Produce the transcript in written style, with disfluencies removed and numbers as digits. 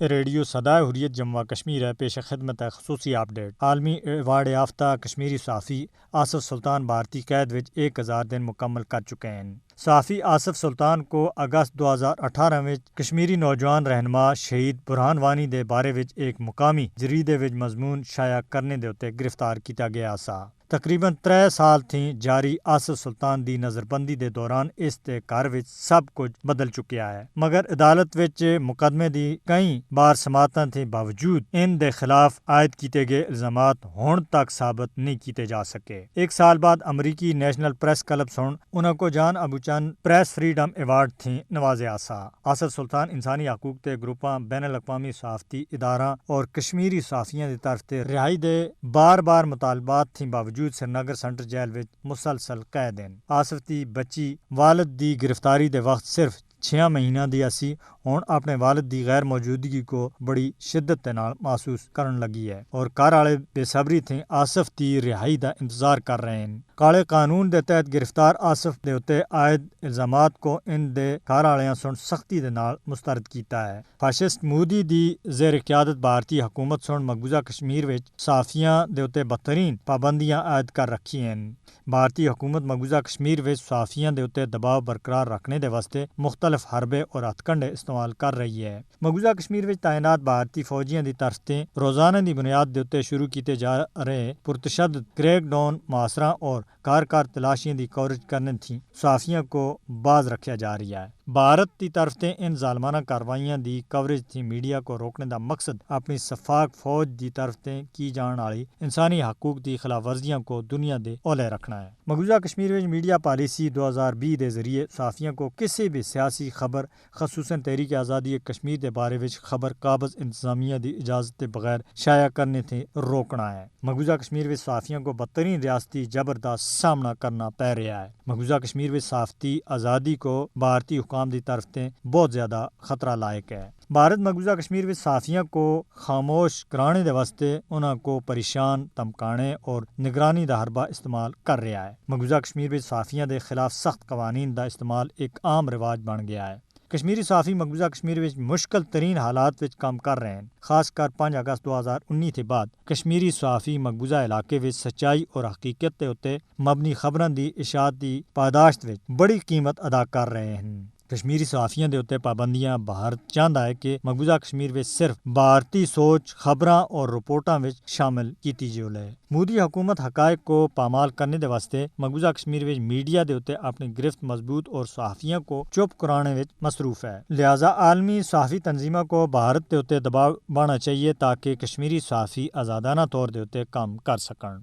Radio صدائے حریت جموں کشمیر ہے پیش خدمت ہے خصوصی اپڈیٹ۔ عالمی ایوارڈ یافتہ کشمیری صحافی آصف سلطان بھارتی قید وچ 1000 دن مکمل کر چکے ہیں۔ صحافی آصف سلطان کو اگست 2018 وچ کشمیری نوجوان رہنما شہید برہان وانی دے بارے وچ ایک مقامی جریدے وچ مضمون شائع کرنے دے اُتے گرفتار کیتا گیا سا۔ تقریباً 3 سال تھی جاری آصف سلطان دی نظر بندی دے دوران اس دے گھر وچ سب کچھ بدل چکیا ہے، مگر عدالت وچ مقدمے دی کئی بار سماعتاں تھے باوجود ان دے خلاف عائد کیتے گئے الزامات ہن تک ثابت نہیں کیتے جا سکے۔ 1 سال بعد امریکی نیشنل پریس کلب سن انہاں کو جان ابو چن پریس فریڈم ایوارڈ تھی نوازیا سا۔ آصف سلطان انسانی حقوق تے گروپاں، بین الاقوامی صحافتی اداراں اور کشمیری صحافیاں دی طرف تے رہائی دے بار بار مطالبات تھی باوجود سری نگر سینٹر جیل وچ مسلسل قید ہیں۔ آصف دی بچی والد دی گرفتاری دے وقت صرف 6 مہینہ دی اسی ہن اپنے والد دی غیر موجودگی کو بڑی شدت دے نال محسوس کرن لگی ہے اور گھر والے بے صبری تھے آصف دی رہائی دا انتظار کر رہے ہیں۔ کالے قانون دے تحت گرفتار آصف دے اُتے عائد الزامات کو ان دے گھر والیاں سن سختی دے نال مسترد کیتا ہے۔ فاشسٹ مودی دی زیر قیادت بھارتی حکومت سن مقبوضہ کشمیر وچ صحافیاں دے اُتے بدترین پابندیاں عائد کر رکھی ہیں۔ بھارتی حکومت مقبوضہ کشمیر وچ صحافیاں دے اُتے دباؤ برقرار رکھنے دے واسطے مختلف حربے اور ہتھ کنڈے استعمال کر رہی ہے۔ مقبوضہ کشمیر وچ تعینات بھارتی فوجیاں دی طرف تے روزانہ دی بنیاد دے اُتے شروع کیتے جا رہے پرتشدد کریک ڈاؤن معاشرہ اور کار تلاشیاں دی کوریج کرنے تھی صحافیاں کو باز رکھیا جا رہی ہے۔ بھارت دی طرف تے ان ظالمانہ کاروائیاں دی کوریج تھی میڈیا کو روکنے دا مقصد اپنی شفاق فوج دی طرف تے کی جان والی انسانی حقوق دی خلاف ورزیاں کو دنیا دے اولے رکھنا ہے۔ مقبوضہ کشمیر وچ میڈیا پالیسی 2020 دے ذریعے صحافیاں کو کسی بھی سیاسی خبر خصوصاً تحریک آزادی کشمیر دے بارے وچ خبر قابض انتظامیہ دی اجازت دے بغیر شائع کرنے تھے روکنا ہے۔ مقبوضہ کشمیر وچ صحافیاں کو بدترین ریاستی جبر دا سامنا کرنا پے رہا ہے۔ مقبوضہ کشمیر وچ صحافتی آزادی کو بھارتی حکام دی طرف تے بہت زیادہ خطرہ لائق ہے۔ بھارت مقبوضہ کشمیر وچ صحافیاں کو خاموش کرانے دے واسطے انہاں کو پریشان دھمکانے اور نگرانی دا حربہ استعمال کر رہا ہے۔ مقبوضہ کشمیر وچ صحافیاں دے خلاف سخت قوانین دا استعمال ایک عام رواج بن گیا ہے۔ کشمیری صحافی مقبوضہ کشمیر وچ مشکل ترین حالات وچ کام کر رہے ہیں، خاص کر 5 اگست 2019 کے بعد کشمیری صحافی مقبوضہ علاقے وچ سچائی اور حقیقت تے اُتے مبنی خبراں دی اشاعت دی پاداشت وچ بڑی قیمت ادا کر رہے ہیں۔ کشمیری صحافیاں دے اُتے پابندیاں بھارت چاہندا ہے کہ مقبوضہ کشمیر وچ صرف بھارتی سوچ خبراں اور رپورٹاں وچ شامل کیتی جولے۔ مودی حکومت حقائق کو پامال کرنے دے واسطے مقبوضہ کشمیر وچ میڈیا دے اُتے اپنی گرفت مضبوط اور صحافیاں کو چپ کرانے وچ مصروف ہے، لہٰذا عالمی صحافی تنظیموں کو بھارت دے اُتے دباؤ بڑھانا چاہیے تاکہ کشمیری صحافی آزادانہ طور دے اُتے کام کر سکن۔